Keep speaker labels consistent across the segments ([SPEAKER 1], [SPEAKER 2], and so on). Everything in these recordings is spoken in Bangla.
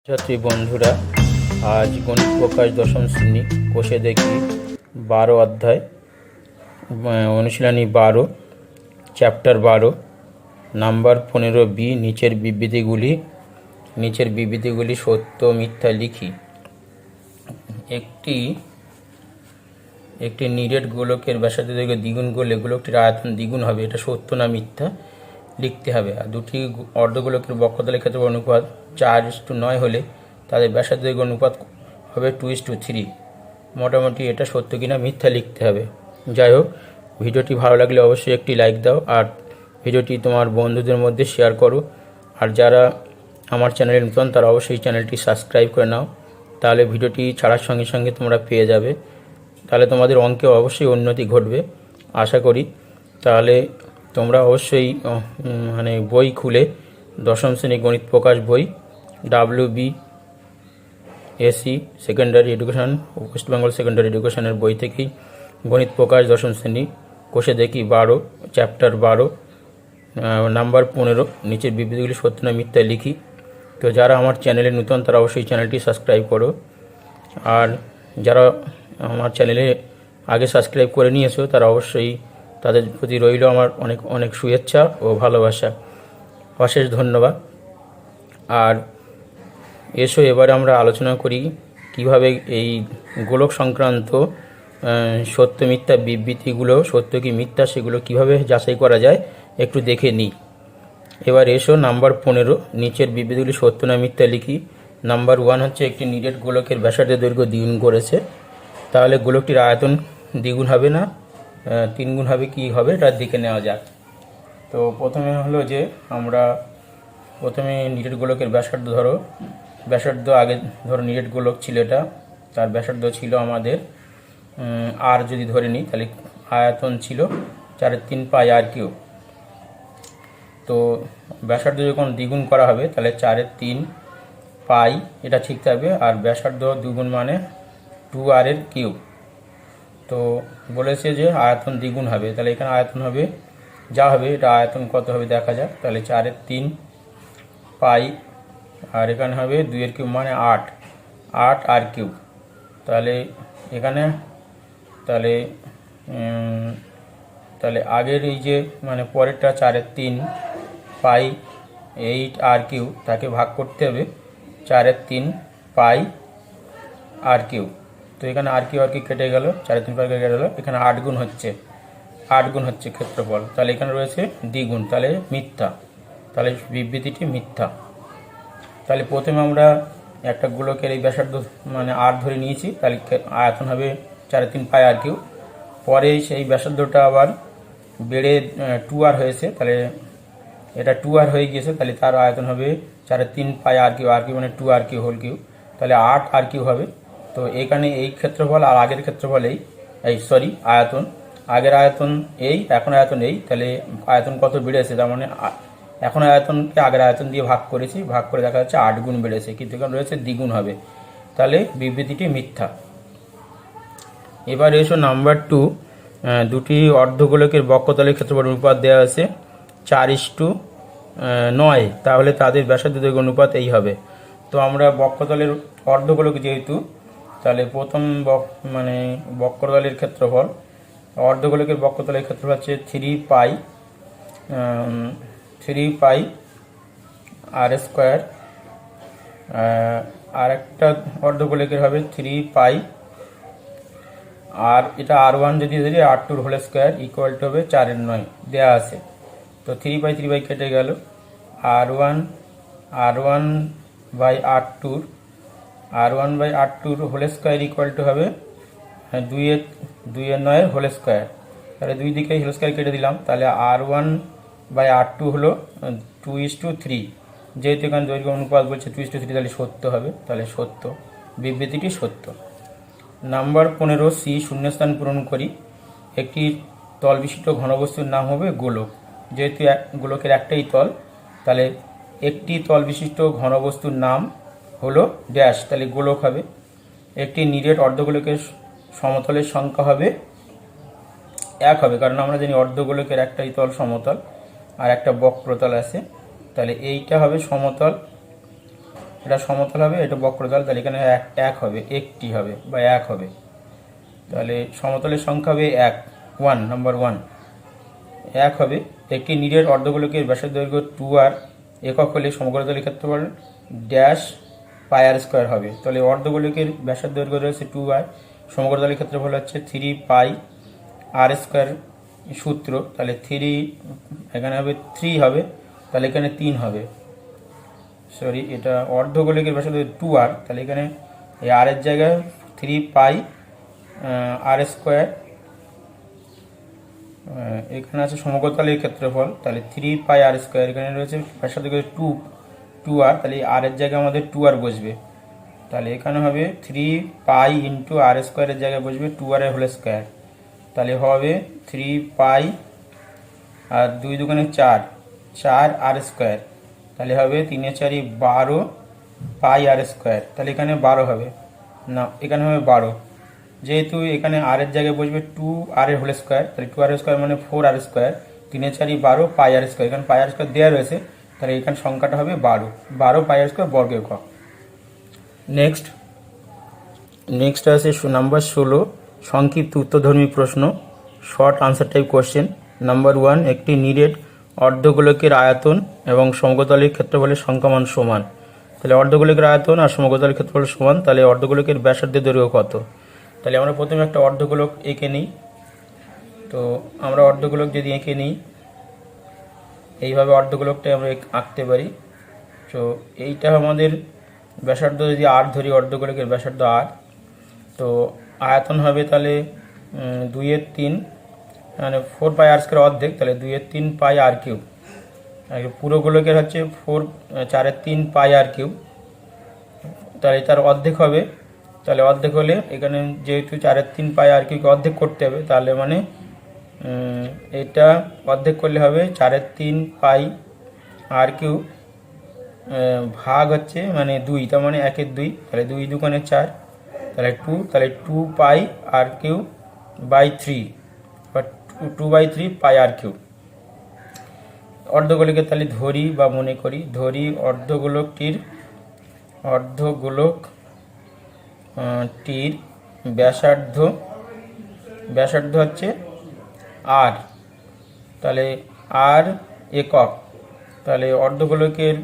[SPEAKER 1] ছাত্রী বন্ধুরা, আজ গণিত প্রকাশ দশম শ্রেণী কোষে দেখি 12 অধ্যায় অনুশীলনী 12 চ্যাপ্টার 12 নাম্বার 15 বি। নিচের বিবৃতিগুলি সত্য মিথ্যা লিখি। একটি নিরেট গোলকের ব্যাসার্ধ দৈর্ঘ্য দ্বিগুণ করলে গোলকটির আয়তন দ্বিগুণ হবে, এটা সত্য না মিথ্যা লিখতে হবে। আর দুটি অর্ধগোলকের বক্ষতলের ক্ষেত্রফল অনুপাত 4:9 হলে তাদের ব্যাসার্ধ দৈর্ঘ্য অনুপাত হবে 2:3। মোটামুটি এটা সত্য কিনা মিথ্যা লিখতে হবে। যাই হোক, ভিডিওটি ভালো লাগলে অবশ্যই একটি লাইক দাও আর ভিডিওটি তোমার বন্ধুদের মধ্যে শেয়ার করো। আর যারা আমার চ্যানেলে নতুন তারা অবশ্যই চ্যানেলটি সাবস্ক্রাইব করে নাও, তাহলে ভিডিওটি ছাড়ার সঙ্গে সঙ্গে তোমরা পেয়ে যাবে। তাহলে তোমাদের অঙ্কে অবশ্যই উন্নতি ঘটবে আশা করি। তাহলে তোমরা অবশ্যই বই খুলে দশম শ্রেণী গণিত প্রকাশ বই WBSE secondary education, West Bengal secondary এডুকেশনের বই থেকেই গণিত প্রকাশ দশম শ্রেণী কোষে দেখি 12 চ্যাপ্টার 12 নাম্বার 15 নিচের বিবৃতিগুলি সত্য না মিথ্যা লিখি। তো যারা আমার চ্যানেলে নতুন তারা অবশ্যই চ্যানেলটি সাবস্ক্রাইব করো, আর যারা আমার চ্যানেলে আগে সাবস্ক্রাইব করে নিয়েছো তারা অবশ্যই তাদের প্রতি রইল আমার অনেক অনেক শুভেচ্ছা ও ভালোবাসা। অশেষ ধন্যবাদ। আর এসো এবারে আমরা আলোচনা করি কিভাবে এই গোলক সংক্রান্ত সত্য মিথ্যা বিবৃতিগুলো সত্য কি মিথ্যা সেগুলো কিভাবে যাচাই করা যায় একটু দেখে নিই। এবার এসো নাম্বার 15 নিচের বিবৃতিগুলি সত্য না মিথ্যা লিখি। নাম্বার 1 হচ্ছে একটি নিরেট গোলকের ব্যাসার্ধ দৈর্ঘ্য দ্বিগুণ করেছে, তাহলে গোলকটির আয়তন দ্বিগুণ হবে না 3 গুণ হবে, কি হবে তার দিকে নেওয়া যাক। তো প্রথমে হলো যে আমরা প্রথমে নিরেট গোলকের ব্যাসার্ধ আগে ধরো নিরেট গোলক ছিল, এটা তার ব্যাসার্ধ ছিল আমাদের আর যদি ধরে নিই তাহলে আয়তন ছিল 4/3 পাই r3। তো ব্যাসার্ধ যখন দ্বিগুণ করা হবে তাহলে 4/3 পাই এটা ঠিক থাকবে, আর ব্যাসার্ধ দ্বিগুণ মানে 2r3। তো বলেছে যে আয়তন দ্বিগুণ হবে, তাহলে এখানে আয়তন হবে যা হবে এটা আয়তন কত হবে দেখা যাক। তাহলে 4/3 পাই আর এখানে হবে 2r³ মানে 8 r3। তাহলে এখানে তাহলে আগের এই যে পরেরটা 4/3 পাই 8r3 তাকে ভাগ করতে হবে 4/3 পাই r3। তো এখানে r3 কেটে গেল, 4/3 পাই কেটে গেল, এখানে 8 গুণ হচ্ছে ক্ষেত্রফল, তাহলে এখানে রয়েছে দ্বিগুণ, তাহলে মিথ্যা, তাহলে বিবৃতিটি মিথ্যা। তাহলে প্রথমে আমরা একটা গোলকের এই ব্যাসার্ধ আর ধরে নিয়েছি, তাহলে আয়তন হবে 4/3 পাই r3। পরে সেই ব্যাসার্ধটা আবার বেড়ে 2r হয়েছে, তাহলে এটা 2r হয়ে গিয়েছে, তাহলে তার আয়তন হবে 4/3 পাই r3 মানে 2r3 হোল কিউব, তাহলে 8r3 হবে। তো এখানে এই ক্ষেত্রফল আর আগের ক্ষেত্রফল আয়তন, আগের আয়তন এই এখন আয়তন এই, তাহলে আয়তন কত বেড়েছে, তার মানে এখন আয়তনকে আগের আয়তন দিয়ে ভাগ করেছি, ভাগ করে দেখা যাচ্ছে 8 গুণ বেড়েছে, কিন্তু এখানে রয়েছে দ্বিগুণ হবে, তাহলে বিবৃতিটি মিথ্যা। এবার এসো নাম্বার 2 দুটি অর্ধগোলকের বক্ষতলের ক্ষেত্রফল অনুপাত দেওয়া আছে 4:9, তাহলে তাদের ব্যাসার্ধ দৈর্ঘ্য অনুপাত এই হবে। তো আমরা বক্ষতলের অর্ধগোলক যেহেতু, তাহলে প্রথম বক্ষতলের ক্ষেত্রফল অর্ধগোলকের বক্ষতলের ক্ষেত্রফল হচ্ছে 3 পাই r², আর একটা অর্ধগোলকের হবে 3 পাই, আর এটা r1 যদি ধরি r2 whole square equal to হবে 4/9 দেওয়া আছে। তো 3 পাই কেটে গেল, r1 by r2 whole square equal to হবে 2/9 হোল স্কয়ার, তাহলে দুই দিকে হোল স্কয়ার কেটে দিলাম, তাহলে r1 বাই r2 হলো 2:3, যেহেতু এখানে দৈর্ঘ্য অনুপাত বলছে 2:3, তাহলে সত্য হবে, তাহলে সত্য, বিবৃতিটি সত্য। নাম্বার 15 সি শূন্যস্থান পূরণ করি। একটি তল বিশিষ্ট ঘনবস্তুর নাম হবে গোলক। যেহেতু গোলকের একটাই তল, তাহলে একটি তল বিশিষ্ট ঘনবস্তুর নাম হলো ড্যাশ, তাহলে গোলক হবে। একটি নিরেট অর্ধগোলকের সমতলের সংখ্যা হবে 1 হবে, কারণ আমরা জানি অর্ধগোলকের একটাই তল সমতল আর একটা বক্রতল আছে, তাহলে এইটা হবে সমতল এটা সমতল হবে, এটা বক্রতল, তাহলে এখানে এক হবে, একটি হবে বা এক হবে। তাহলে সমতলের সংখ্যা হবে এক, নাম্বার 1 এক হবে। একটি নিরেট অর্ধগোলকের ব্যাসের দৈর্ঘ্য 2r একক হলে সমগ্রতলের ক্ষেত্রফল ড্যাশ পাই আর স্কোয়ার হবে। তাহলে অর্ধগোলকের ব্যাসের দৈর্ঘ্য রয়েছে 2r, সমগ্রতলের ক্ষেত্রফল হচ্ছে 3 পাই আর স্কোয়ার সূত্র। তাহলে 3 এখানে হবে 3 হবে, তাহলে এখানে 3 হবে। সরি, এটা অর্ধগোলকের ব্যাসার্ধ 2r, তাহলে এখানে এই আর এর জায়গায় 3 পাই আর স্কোয়ার, এখানে আছে সমগ্রতলের ক্ষেত্রফল, তাহলে 3 পাই আর স্কোয়ার, এখানে রয়েছে ব্যাসার্ধ 2r, তাহলে আর এর জায়গায় আমাদের 2r বসবে। তাহলে এখানে হবে 3 পাই ইন্টু আর স্কোয়ারের জায়গায় বসবে 2r এর হোল স্কোয়ার, তাহলে হবে 3 পাই আর 2 দুগুণে 4 আর স্কোয়ার, তাহলে হবে 3 এ 4 12 পাই আর স্কোয়ার, তাহলে এখানে 12 হবে না, এখানে হবে 12। যেহেতু এখানে আর এর জায়গায় বসবে 2r এর হোল স্কোয়ার, তাহলে 2r স্কোয়ার মানে 4r স্কোয়ার, 3 এ 4 12 পাই আর স্কোয়ার, এখানে পাই আর স্কোয়ার দেওয়া রয়েছে, তাহলে এখানে সংখ্যাটা হবে 12 পাই আর স্কোয়ার বর্গ একক। নেক্সট আছে নাম্বার 16, সংক্ষিপ্ত উত্তরধর্মী প্রশ্ন, short answer type question. Number 1, একটি নিরেট অর্ধগোলকের আয়তন এবং সমগ্রতলের ক্ষেত্রফলের সংখ্যামান সমান। তাহলে অর্ধগোলকের আয়তন আর সমগ্রতলের ক্ষেত্রফল সমান, তাহলে অর্ধগোলকের ব্যাসার্ধের দৈর্ঘ্য কত? তাহলে আমরা প্রথমে একটা অর্ধগোলক এঁকে নিই। তো আমরা অর্ধগোলক যদি এঁকে নিই, এইভাবে অর্ধগোলকটা আমরা আঁকতে পারি। তো এইটা আমাদের ব্যাসার্ধ, যদি আর ধরি অর্ধগোলকের ব্যাসার্ধ আর, তো আয়তন হবে তাহলে 2/3 মানে 4 পাই আর স্কোয়ার অর্ধেক, তাহলে 2/3 পাই আর কিউব। পুরো গোলকের হচ্ছে 4/3 পাই আর কিউব, তাহলে তার অর্ধেক হবে। তাহলে অর্ধেক হলে এখানে যেহেতু 4/3 পাই আর কিউবকে অর্ধেক করতে হবে, তাহলে মানে এটা অর্ধেক করলে হবে 4/3 পাই আর কিউব ভাগ হচ্ছে মানে 2, তার মানে 1/2, তাহলে 2 দুগুণে 4, তাহলে 2, তাহলে 2 পাই আর কিউব বাই 3 বা 2/3 পাই আর কিউব। অর্ধগোলকে তাহলে ধরি বা মনে করি, ধরি অর্ধগোলকটির ব্যাসার্ধ হচ্ছে আর, তাহলে আর একক, তাহলে অর্ধগোলকের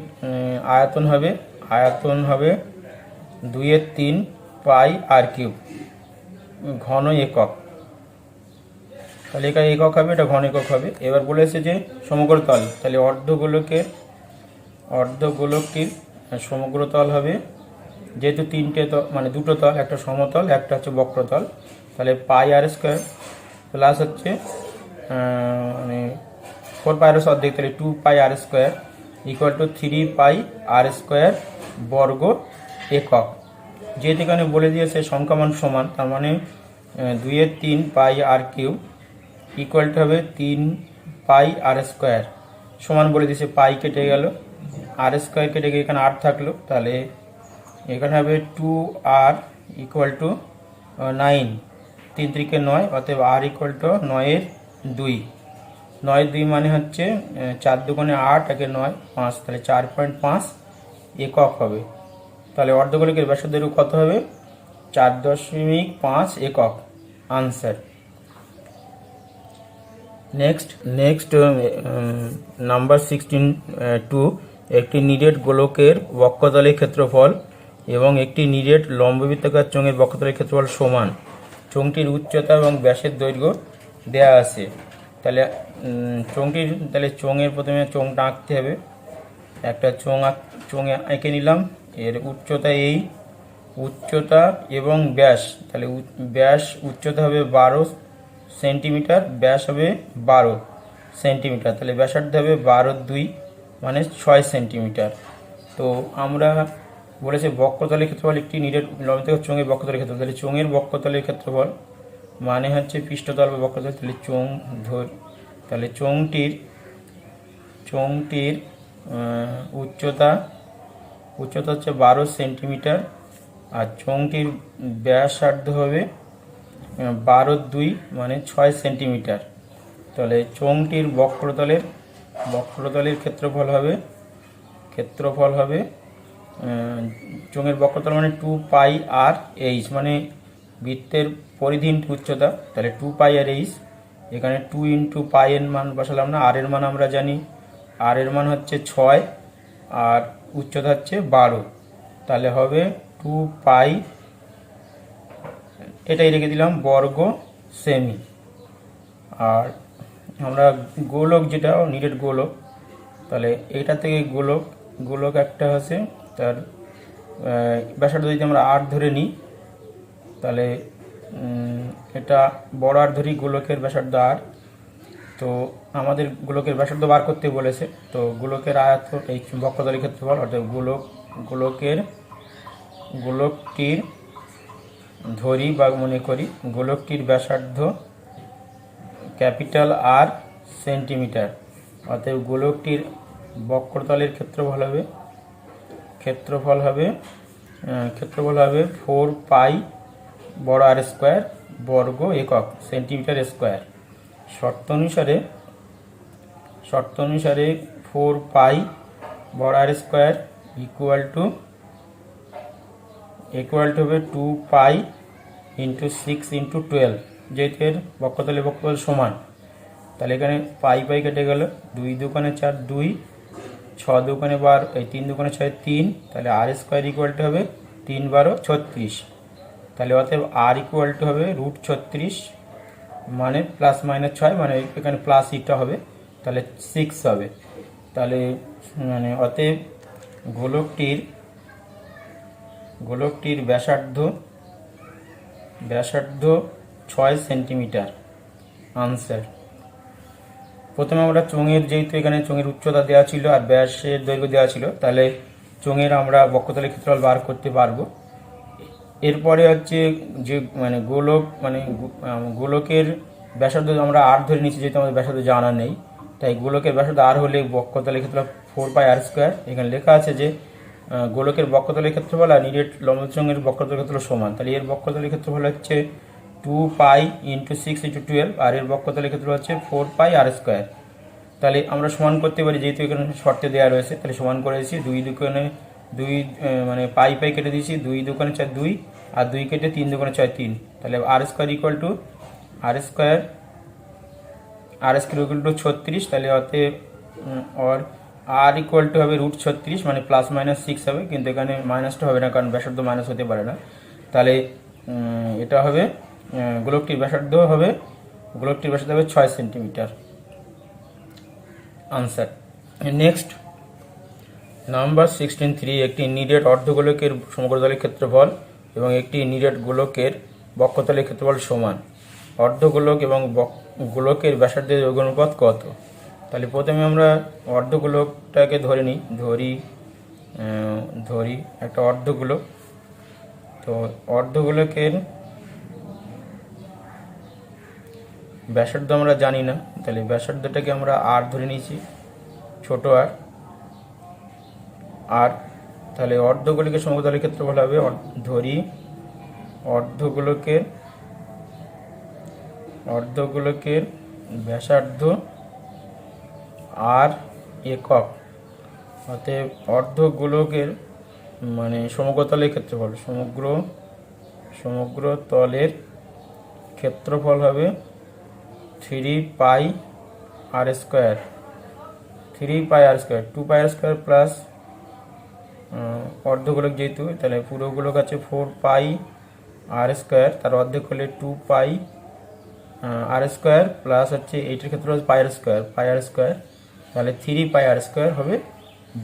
[SPEAKER 1] আয়তন হবে 2/3 পাই আর কিউব ঘন একক, তাহলে এখানে একক হবে, এটা ঘন একক হবে। এবার বলেছে যে সমগ্রতল, তাহলে অর্ধগোলকটির সমগ্রতল হবে, যেহেতু মানে দুটো তল, একটা সমতল একটা হচ্ছে বক্রতল, তাহলে পাই আর স্কোয়ার প্লাস হচ্ছে মানে 4 পাই আর অর্ধেক, তাহলে 2 pi r square equal to 3 pi r square বর্গ একক। যেহেতু এখানে বলে দিয়েছে সংখ্যামান সমান, তার মানে 2/3 পাই আর কিউব ইকুয়াল টু হবে 3 পাই আর স্কোয়ার, সমান বলে দিয়েছে, পাই কেটে গেল, আর স্কোয়ার কেটে গিয়ে এখানে 8 থাকলো, তাহলে এখানে হবে 2r ইকুয়াল টু 9, 3 3 9, অতএব r ইকুয়াল টু 9/2, 9/2 মানে হচ্ছে 4 দুগুণে 8, 1 9, 5, তাহলে 4.5 একক হবে। তাহলে অর্ধগোলকের ব্যাসার্ধ কত হবে? 4.5 একক, আনসার। নেক্সট নাম্বার 16, একটি নিরেট গোলকের বক্ষতলের ক্ষেত্রফল এবং একটি নিরেট লম্ববৃত্তাকার চোঙের বক্ষতলের ক্ষেত্রফল সমান। চোঙটির উচ্চতা এবং ব্যাসের দৈর্ঘ্য দেয়া আছে। তাহলে চোঙের প্রথমে চোঙটা আঁকতে হবে। একটা চোঙে এঁকে নিলাম, এর উচ্চতা উচ্চতা এবং ব্যাস, তাহলে উচ্চতা হবে 12 সেন্টিমিটার, ব্যাস হবে 12 সেন্টিমিটার, তাহলে ব্যাসার্ধ হবে 12/2 মানে 6 সেন্টিমিটার। তো আমরা বলেছে বক্ষতলের ক্ষেত্রফল একটি নিরেট লম্ববৃত্তাকার চোঙের বক্ষতলের ক্ষেত্রফল, তাহলে চোঙের বক্ষতলের ক্ষেত্রফল মানে হচ্ছে পৃষ্ঠতল বা বক্ষতল, তাহলে তাহলে চোঙটির উচ্চতা হচ্ছে 12 সেন্টিমিটার, আর চোঙটির ব্যাসার্ধ হবে 12/2 মানে 6 সেন্টিমিটার। তাহলে চোঙটির বক্রতলের ক্ষেত্রফল হবে চোঙের বক্রতল মানে 2 পাই আর এইচ, মানে বৃত্তের পরিধি ইন্টু উচ্চতা, তাহলে 2 পাই আর এইচ। এখানে 2 ইন্টু পাই এর মান বসালাম না, আর এর মান আমরা জানি, আর এর মান হচ্ছে 6 আর উচ্চতা হচ্ছে 12, তাহলে হবে 2 পাই, এটাই রেখে দিলাম, বর্গ সেমি। আর আমরা গোলক, যেটা নিরেট গোলক, তাহলে এইটা থেকে গোলক একটা আছে, তার ব্যাসার্ধ যদি আমরা 8 ধরে নিই, তাহলে এটা বড় আর ধরি, গোলকের ব্যাসার্ধ 8। তো আমাদের গোলকের ব্যাসার্ধ বার করতে বলেছে, তো গোলকের আয়ত এই বক্রতলের ক্ষেত্রফল, অর্থাৎ গোলকটির ধরি বা মনে করি গোলকটির ব্যাসার্ধ ক্যাপিটাল আর সেন্টিমিটার, অতএব গোলকটির বক্রতলের ক্ষেত্রফল হবে 4 পাই বড় আর স্কোয়ার বর্গ একক সেন্টিমিটার স্কোয়ার। শর্ত অনুসারে 4 পাই বড় আর স্কোয়ার ইকুয়াল টু হবে 2 পাই ইন্টু 6 ইন্টু 12, যেহেতু এর বক্রতলের বক্রতল সমান, তাহলে এখানে পাই কেটে গেল, 2 দুগুণে 4 2, 6 দুগুণে 12, এই 3 দুগুণে 6 3, তাহলে আর স্কোয়ার ইকুয়াল টু হবে 3 12 36, তাহলে অতএব আর ইকুয়াল টু হবে √36, মানে প্লাস মাইনাস 6, মানে এখানে প্লাস ইটা হবে, তাহলে 6 হবে। তাহলে মানে অতএব গোলকটির ব্যাসার্ধ 6 সেন্টিমিটার। আনসার। প্রথমে আমরা চোঙের, যেহেতু এখানে চোঙের উচ্চতা দেওয়া ছিল আর ব্যাসের দৈর্ঘ্য দেওয়া ছিল, তাহলে চোঙের আমরা বক্রতলের ক্ষেত্রফল বার করতে পারবো। এরপরে হচ্ছে যে মানে গোলকের ব্যাসার্ধ আমরা আর ধরে নিচ্ছি, যেহেতু আমাদের ব্যাসার্ধ জানা নেই, তাই গোলকের ব্যাসার্ধ আর হলে বক্রতলের ক্ষেত্রফল 4 পাই আর স্কোয়ার। এখানে লেখা আছে যে গোলকের বক্রতলের ক্ষেত্রফল আর নিরেট লম্বচোঙের বক্রতলের ক্ষেত্রফল সমান, তাহলে এর বক্রতলের ক্ষেত্রফল হচ্ছে 2 পাই ইন্টু 6 ইন্টু 12, আর এর বক্রতলের ক্ষেত্রফল হচ্ছে 4 পাই আর স্কোয়ার। তাহলে আমরা সমান করতে পারি, যেহেতু এখানে শর্তে দেওয়া রয়েছে, তাহলে সমান করেছি, 2 দুগুণে 2 মানে পাই কেটে দিয়েছি, 2 দুগুণে 4 2, আর 2 কেটে 3 দুগুণে 6 3, তাহলে আর স্কোয়ার ইকুয়াল টু 36, তাহলে অতএব আর ইকুয়াল টু হবে √36, মানে প্লাস মাইনাস 6 হবে, কিন্তু এখানে মাইনাসটা হবে না, কারণ ব্যাসার্ধ মাইনাস হতে পারে না। তাহলে এটা হবে গোলকটির ব্যাসার্ধ হবে 6 সেন্টিমিটার। আনসার। নেক্সট নাম্বার 16 একটি নিরেট অর্ধগোলকের সমগ্রতলের ক্ষেত্রফল এবং একটি নিরেট গোলকের বক্ষতলের ক্ষেত্রফল সমান। অর্ধগোলক এবং গোলকের ব্যাসার্ধের দৈর্ঘ্য অনুপাত কত? তাহলে প্রথমে আমরা অর্ধগোলকটাকে ধরি একটা অর্ধগোলক। তো অর্ধগোলকের ব্যাসার্ধ আমরা জানি না, তাহলে ব্যাসার্ধটাকে আমরা আর ধরে নিয়েছি, ছোট আর। তাহলে অর্ধগোলকের সমগ্রতলের ক্ষেত্রফল হবে, ধরি অর্ধগোলকের ব্যাসার্ধ আর একক, অতএব অর্ধগোলকের মানে সমগ্রতলের ক্ষেত্রফল, সমগ্রতলের ক্ষেত্রফল হবে 3 pi r square, 2 pi r square plus অর্ধগোলক যেহেতু, তাহলে পুরো গোলক আছে 4 পাই আর স্কোয়ার, তার অর্ধেক হলে 2 পাই আর স্কোয়ার প্লাস হচ্ছে এইটার ক্ষেত্রে পাই আর স্কোয়ার, তাহলে 3 পাই আর স্কোয়ার হবে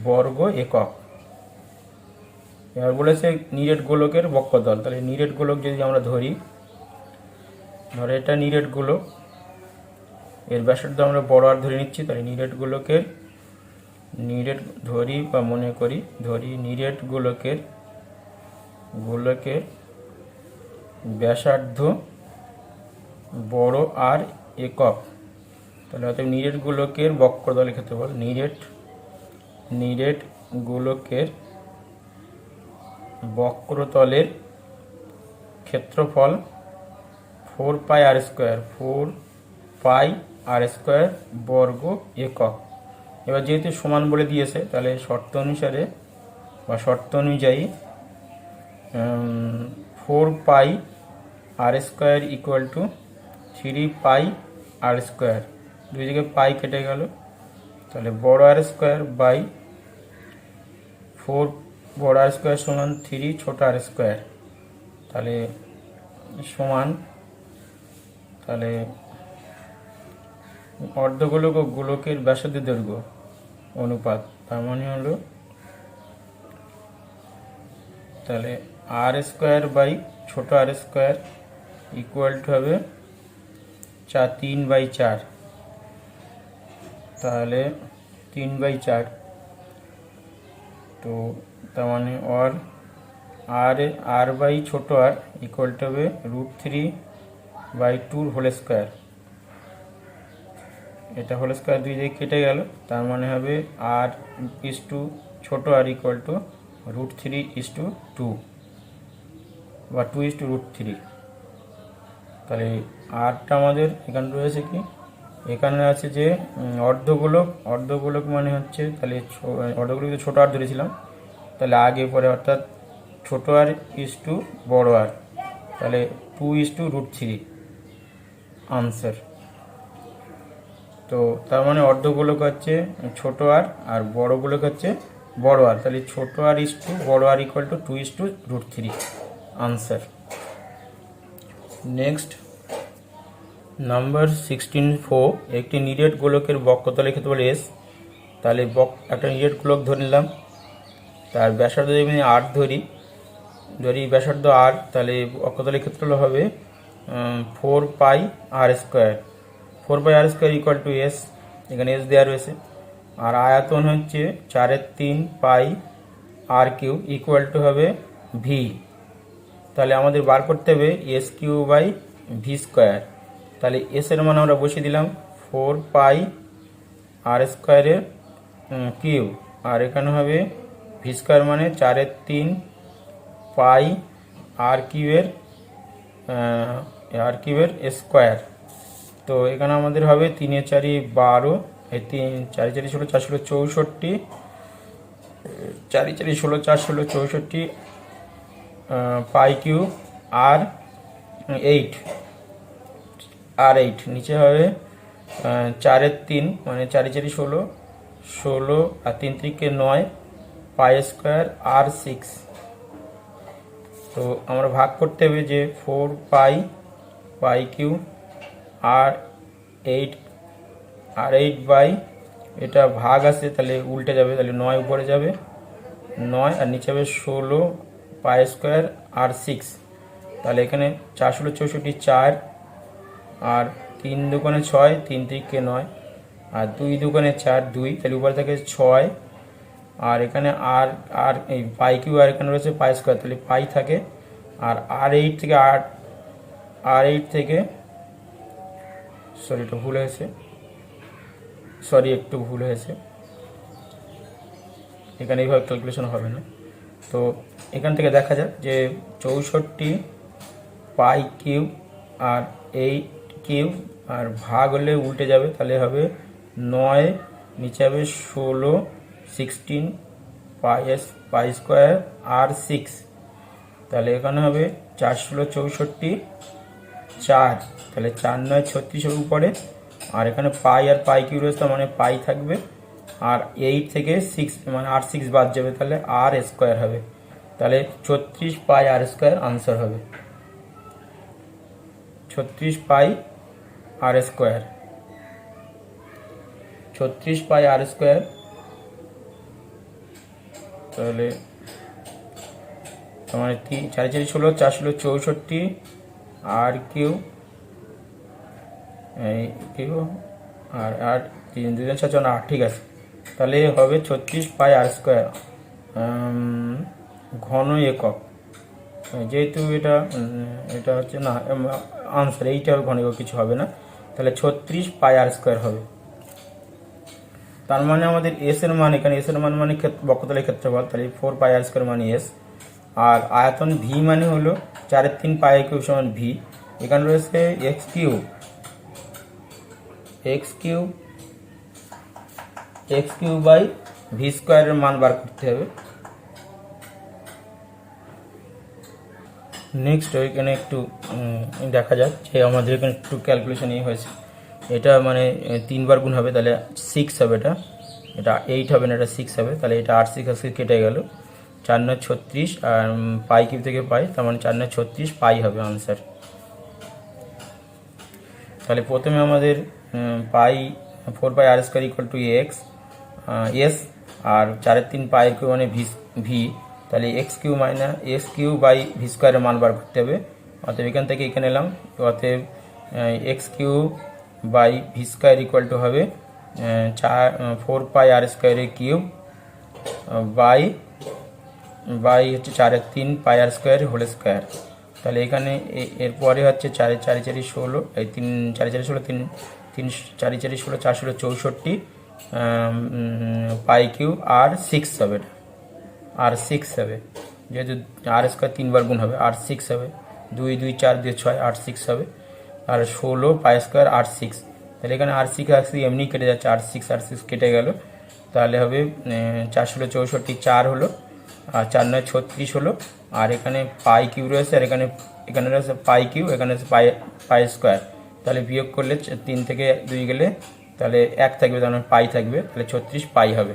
[SPEAKER 1] বর্গ একক। এবার বলেছে নিরেট গোলকের বক্ষতল, তাহলে নিরেট গোলক যদি আমরা ধরে এটা নিরেট গোলক, এর ব্যাসার্ধ আমরা বড় আর ধরে নিচ্ছি, তাহলে নিরেট ধরি বা মনে করি নিরেট গোলকের ব্যাসার্ধ বড় আর একক, তাহলে অর্থাৎ নিরেট গোলকের বক্রতলের ক্ষেত্রফল, নিরেট গোলকের বক্রতলের ক্ষেত্রফল 4 পাই আর স্কোয়ার বর্গ একক। এবার যেহেতু সমান বলে দিয়েছে, তাহলে শর্ত অনুসারে বা শর্ত অনুযায়ী 4 pi r square equal to 3 pi r square, দুই দিকে পাই কেটে গেল, তাহলে বড় আর স্কোয়ার বাই 4 বড় আর স্কোয়ার সমান 3 ছোট আর স্কোয়ার, তাহলে সমান, তাহলে অর্ধগোলক ও গোলকের ব্যাসার্ধ দৈর্ঘ্য অনুপাত, তার মানে হলো তাহলে আর স্কোয়ার বাই ছোট আর স্কোয়ার ইকুয়াল টু হবে 3/4, তাহলে 3/4, তো তার মানে আর আর বাই ছোট আর ইকুয়াল টু হবে √3/2 হোল স্কোয়ার, এটা হোল স্কোয়ার দুই দিকে কেটে গেল, তার মানে হবে আর ইস টু ছোট আর ইকুয়াল টু √3:2 বা 2:√3, তাহলে আরটা আমাদের এখানে রয়েছে কি, এখানে আছে যে অর্ধগোলক মানে হচ্ছে, তাহলে অর্ধগোলক ছোট আর ধরেছিলাম, তাহলে আগে পরে অর্থাৎ ছোট আর ইস টু বড় আর, তাহলে 2:√3 আনসার। তো তার মানে অর্ধগোলক হচ্ছে ছোট আর বড় গোলক হচ্ছে বড় আর, তাহলে ছোট আর ইস টু বড় r equal to 2:√3 answer. Next number 16(4), একটি নিরেট গোলকের বক্ষতলের ক্ষেত্রফল S, তাহলে একটা নিরেট গোলক ধরে নিলাম, তার ব্যাসার্ধ যদি আমি 8 ধরি ব্যাসার্ধ 8, তাহলে বক্ষতলের ক্ষেত্রফল হবে 4 pi r square, 4 pi r square equal to S, এখানে S দেওয়া রয়েছে, আর আয়তন হচ্ছে 4/3 pi r cube equal to হবে V, তাহলে আমাদের বার করতে হবে S3/V², তাহলে এস এর মান আমরা বসিয়ে দিলাম 4 পাই আর স্কোয়ারের কিউব, আর এখানে হবে V² মানে 4/3 পাই আর কিউবের স্কোয়ার, তো এখানে আমাদের হবে 3×4 12, 4×4 ষোলো, 4 ষোলো 64, 4×4 ষোলো, 4 ষোলো 64 পাই কিউব আর 8 নিচে হবে 4/3 মানে 4×4 ষোলো, 16 আর 3×3 9 পাই স্কোয়ার আর 6, তো আমরা ভাগ করতে হবে যে 4 পাই কিউব আর 8 বাই, এটা ভাগ আছে তাহলে উল্টে যাবে, তাহলে 9 উপরে যাবে 9 আর নিচে হবে 16 পাই স্কোয়ার আর 6, তাহলে এখানে 4 ষোলো 64 4 আর 3 দুগুণে 6, 3×3 9 আর 2 দুগুণে 4 2, তাহলে উপরে থেকে 6, আর এখানে আর এই পাই কিউ আর এখানে রয়েছে পাই স্কোয়ার, তাহলে পাই থাকে, আর আর8 থেকে একটু ভুল হয়েছে, এখানে এইভাবে ক্যালকুলেশন হবে না, তো এখান থেকে দেখা যাক যে 64 পাই কিউব আর 8 কিউব, আর ভাগ হলে উল্টে যাবে, তাহলে হবে 9 নিচে হবে 16 16 পাই স্কোয়ার আর 6, তাহলে এখানে হবে 4 ষোলো 64 4, তাহলে 4 9 36 উপরে, আর এখানে পাই আর পাই কিউ রয়েছে মানে পাই থাকবে, আর 8 থেকে 6 মানে আর 6 বাদ যাবে, তাহলে আর স্কোয়ার হবে, তাহলে 36 পাই আর স্কোয়ার আনসার হবে, 36 পাই আর স্কোয়ার, 36 পাই আর স্কোয়ার, তাহলে তোমার 4×4 ষোলো, 4 ষোলো 64 আর কিউ আর 3 2 4 4 8, ঠিক আছে, তাহলে হবে 36 পাই আর স্কোয়ার ঘন একক, যেহেতু এটা হচ্ছে না আনসার, এইটা ঘন একক কিছু হবে না, তাহলে 36 পাই আর স্কোয়ার হবে, তার মানে আমাদের এস এর মান, এখানে এস এর মান মানে বক্ষতলের ক্ষেত্রফল, তাহলে 4 পাই আর স্কোয়ার মানে এস, আর আয়তন ভি মানে হলো 4/3 পাই কিউব সমান ভি, এখানে রয়েছে এক্স কিউব বাই ভি স্কোয়ারের মান বার করতে হবে, নেক্সট এখানে একটু দেখা যাক যে আমাদের এখানে একটু ক্যালকুলেশন হয়েছে। এটা মানে 3 বার গুণ হবে, তাহলে 6 হবে। এটা 8 হবে না, এটা 6 হবে। তাহলে এটা 8 6 আজকে কেটে গেল, 4 9 36, আর পাই কিউব থেকে পাই, তার মানে 4 9 36 পাই হবে আনসার। তাহলে প্রথমে আমাদের pi 4 pi r square equal to x S, আর 4/3 পাই কিউ মানে ভি। তাহলে x cube minus x Q by V স্কোয়ারের মান বার করতে হবে। অতএব এখান থেকে এখানে এলাম, অতএব x Q by v square equal to হবে 4 পাই আর স্কোয়ারের কিউব বাই হচ্ছে 4/3 pi r square whole square. তাহলে এখানে এরপরে হচ্ছে 4 4 4 16, এই 3 4 4 16, 3 3 4 4 16, 4 16 64 পাই কিউ আর 6 হবে, আর 6 হবে, যেহেতু আর স্কোয়ার 3 বার গুণ হবে, আর 6 হবে। 2 2 4 2 6, আর 6 হবে, আর 16 পাই স্কোয়ার আর 6। তাহলে এখানে আর 6 আসছে এমনি কেটে যাচ্ছে, আর 6 কেটে গেল। তাহলে হবে 4 16 64 4 হলো, আর 4 9 36 হলো, আর এখানে পাই কিউ রয়েছে, আর এখানে রয়েছে পাই কিউ, এখানে রয়েছে পাই স্কোয়ার। তাহলে বিয়োগ করলে 3 থেকে 2 গেলে তাহলে 1 থাকবে, তার মানে পাই থাকবে, তাহলে 36 পাই হবে।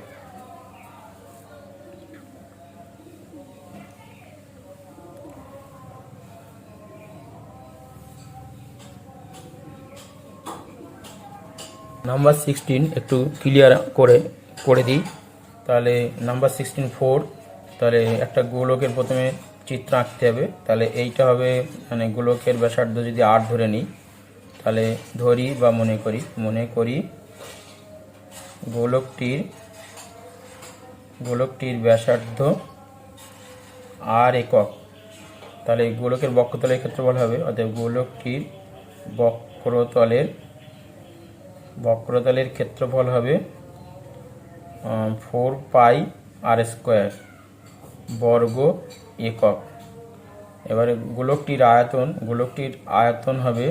[SPEAKER 1] নাম্বার 16 একটু ক্লিয়ার করে দিই। তাহলে নাম্বার 16 4। তাহলে একটা গোলকের প্রথমে চিত্র আঁকতে হবে। তাহলে এইটা হবে মানে গোলকের ব্যাসার্ধ যদি 8 ধরে নিই, তাহলে ধরি বা মনে করি গোলকটির ব্যাসার্ধ আর একক। তাহলে গোলকের বক্রতলের ক্ষেত্রফল হবে, অতএব গোলকটির বক্রতলের ক্ষেত্রফল হবে 4 পাই আর স্কোয়ার বর্গ একক। এবারে গোলকটির আয়তন হবে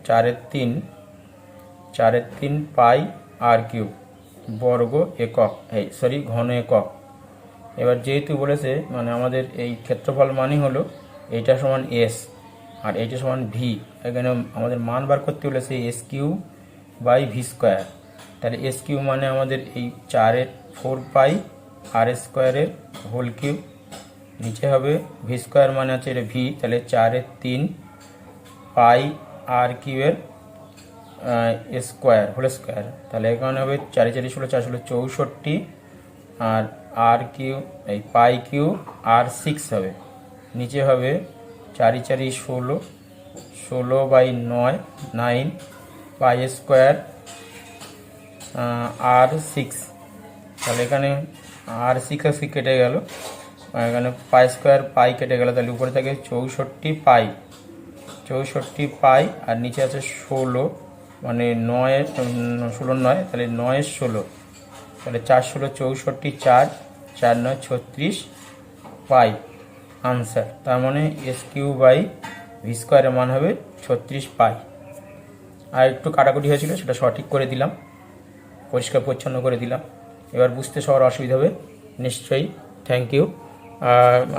[SPEAKER 1] 4/3 পাই আর কিউব বর্গ একক, ঘন একক। এবার যেহেতু বলেছে মানে আমাদের এই ক্ষেত্রফল মানই হলো এইটা সমান এস আর এইটা সমান ভি, এখানে আমাদের মান বার করতে বলেছে s q by v square. তাহলে এস কিউ মানে আমাদের এই 4 পাই আর স্কোয়ারের হোল কিউব, নিচে হবে ভি স্কোয়ার মানে হচ্ছে এটা ভি, তাহলে 4/3 পাই আর কিউবের স্কোয়ার হোল স্কোয়ার। তাহলে এখানে হবে 4 4 16, 4 16 64, আর কিউ এই পাই কিউ আর 6 হবে, নিচে হবে 4 4 16, 16/9 পাই স্কোয়ার আর 6। তাহলে এখানে আর 6 কেটে গেল, এখানে পাই স্কোয়ার পাই কেটে গেল, তাহলে উপরে থাকে 64 পাই, আর নিচে আছে 16, মানে 9 16 9, তাহলে 9 16, তাহলে 4 16 64 4 4 9 36 পাই আনসার। তার মানে এস কিউ বাই ভি স্কোয়ারের মান হবে 36 পাই। আর একটু কাটাকুটি হয়েছিল, সেটা সঠিক করে দিলাম, পরিষ্কার পরিচ্ছন্ন করে দিলাম। এবার বুঝতে সবার অসুবিধা হবে নিশ্চয়ই। Thank you.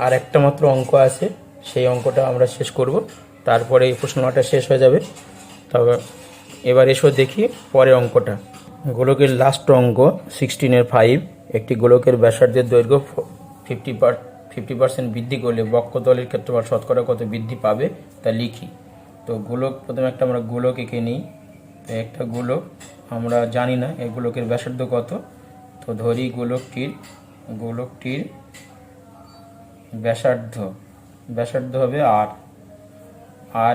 [SPEAKER 1] আর একটা মাত্র অঙ্ক আছে, সেই অঙ্কটা আমরা শেষ করব, তারপরে এই প্রশ্নটা শেষ হয়ে যাবে। তবে এবার এসো দেখি পরের অঙ্কটা। গোলকের লাস্ট অঙ্ক 16-এর 5। একটি গোলকের ব্যাসার্ধের দৈর্ঘ্য 50% বৃদ্ধি করলে বক্ষতলের ক্ষেত্রফল শতকরা কত বৃদ্ধি পাবে তা লিখি। তো প্রথমে আমরা গোলক এঁকে নিই। তো একটা গোলক আমরা জানি না এই গোলকের ব্যাসার্ধ কত, তো ধরি গোলকটির ব্যাসার্ধ হবে আর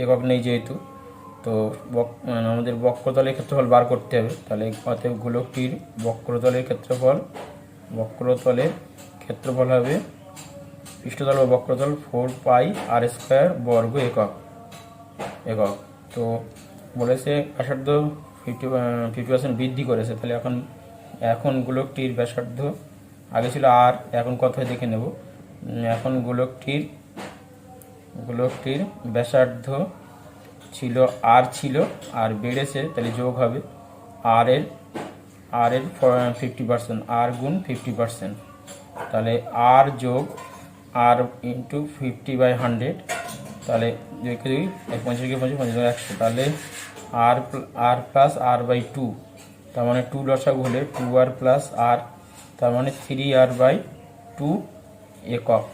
[SPEAKER 1] একক নেই যেহেতু, তো আমাদের বক্রতলের ক্ষেত্রফল বার করতে হবে। তাহলে অতএব গোলকটির বক্রতলের ক্ষেত্রফল হবে পৃষ্ঠতল বা বক্রতল 4 পাই আর স্কোয়ার বর্গ একক। তো বলেছে ব্যাসার্ধ 50% বৃদ্ধি করেছে, তাহলে এখন গোলকটির ব্যাসার্ধ আগে ছিল আর, এখন কত হয় দেখে নেব। এখন গোলকটির ব্যাসার্ধ ছিল আর বেড়েছে, তাহলে যোগ হবে আর এর 50%, আর গুণ 50%, তাহলে আর যোগ আর ইন্টু 50/100, তাহলে 2 50 100, তাহলে আর প্লাস আর বাই 2, তার মানে 2 লসাগু হলে 2r প্লাস আর, তার মানে 3r/2 একক।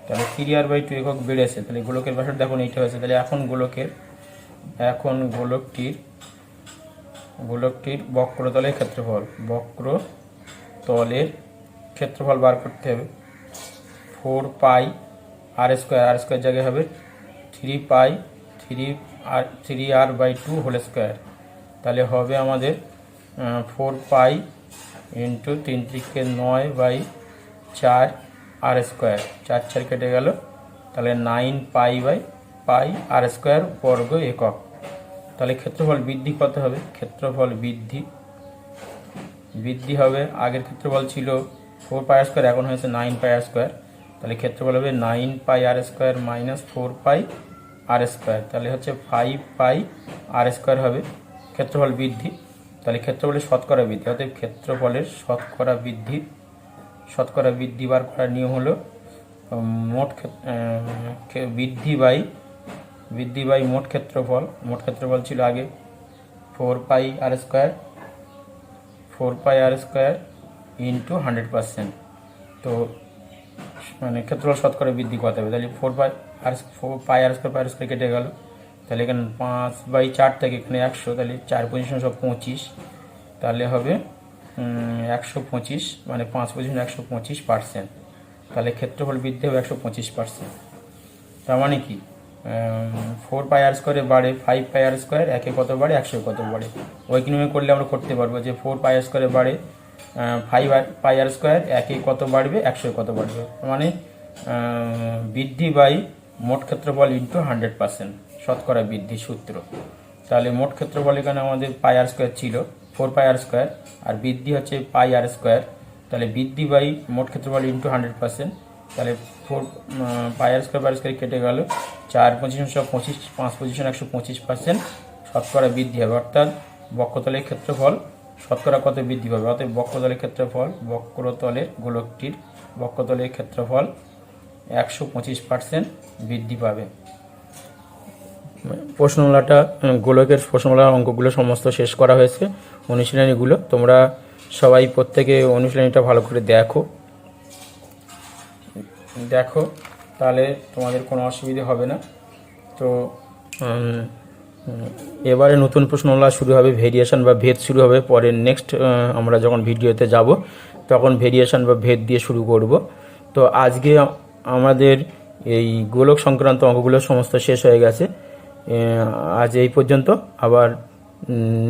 [SPEAKER 1] তাহলে 3r/2 একক বেড়েছে। তাহলে গোলকের ব্যাসার্ধ দেখুন এইটা হয়েছে। তাহলে এখন গোলকটির বক্রতলের ক্ষেত্রফল বার করতে হবে। 4 পাই আর স্কোয়ার জায়গায় হবে 3r/2 হোল স্কোয়ার। তাহলে হবে আমাদের 4 পাই ইন্টু 3 × 9/4 আর স্কোয়ার, 4 কেটে গেল। তাহলে 9 পাই আর স্কোয়ার বর্গ একক। তাহলে ক্ষেত্রফল বৃদ্ধি কত হবে? ক্ষেত্রফল বৃদ্ধি হবে, আগের ক্ষেত্রফল ছিল 4 পাই আর স্কোয়ার, এখন হয়েছে 9 পাই আর স্কোয়ার। তাহলে ক্ষেত্রফল হবে 9 পাই r square minus 4 pi r square, তাহলে হচ্ছে 5 পাই আর স্কোয়ার হবে ক্ষেত্রফল বৃদ্ধি। তাহলে ক্ষেত্রফলের শতকরা বৃদ্ধি, অর্থাৎ ক্ষেত্রফলের শতকরা বৃদ্ধি বার করার নিয়ম হলো বৃদ্ধি বাই মোট ক্ষেত্রফল। মোট ক্ষেত্রফল ছিল আগে 4 পাই আর স্কোয়ার ইন্টু 100%। তো মানে ক্ষেত্রফল শতকরা বৃদ্ধি কত হবে? তাহলে 4 পাই আর স্কোয়ার কেটে গেল। তাহলে এখানে 5/4 থেকে এখানে 100, তাহলে 4 পজিশন সব 25, তাহলে হবে 125, মানে 5 পজিশন 125%। তাহলে ক্ষেত্রফল বৃদ্ধি হবে 125%। তার মানে কি 4 পাই আর স্কোয়ারে বাড়ে 5 পাই আর স্কোয়ার, একে কত বাড়ে 100 কত বাড়ে। ওই নিয়মে করলে আমরা করতে পারবো যে 4 পাই আর স্কোয়ারে বাড়ে 5 পাই আর স্কোয়ার, একে কত বাড়বে 100 কত বাড়বে, মানে বৃদ্ধি বাই মোট ক্ষেত্রফল ইন্টু 100% শতকরা বৃদ্ধি সূত্র। তাহলে মোট ক্ষেত্রফল এখানে আমাদের পাই আর স্কোয়ার ছিল 4 পাই আর স্কোয়ার, আর বৃদ্ধি হচ্ছে পাই আর স্কোয়ার। তাহলে বৃদ্ধি বাই মোট ক্ষেত্রফল ইন্টু 100%। তাহলে 4 পাই আর স্কোয়ার কেটে গেল, 4 পজিশন সব 25, 5 পজিশন 125% শতকরা বৃদ্ধি হবে। অর্থাৎ বক্রতলের ক্ষেত্রফল শতকরা কত বৃদ্ধি পাবে? অর্থাৎ গোলকটির বক্রতলের ক্ষেত্রফল 125% বৃদ্ধি পাবে। গোলকের প্রশ্নমালার অঙ্কগুলো সমস্ত শেষ করা হয়েছে, অনুশীলনীগুলো। তোমরা সবাই প্রত্যেকে অনুশীলনীটা ভালো করে দেখো, তাহলে তোমাদের কোনো অসুবিধা হবে না। তো এবারে নতুন প্রশ্নমালা শুরু হবে, ভেরিয়েশন বা ভেদ শুরু হবে। পরে নেক্সট আমরা যখন ভিডিওতে যাব তখন ভেরিয়েশন বা ভেদ দিয়ে শুরু করব। তো আজকে আমাদের এই গোলক সংক্রান্ত অঙ্কগুলো সমস্ত শেষ হয়ে গেছে। আজ এই পর্যন্ত, আবার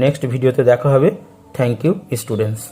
[SPEAKER 1] নেক্সট ভিডিওতে দেখা হবে। Thank you students.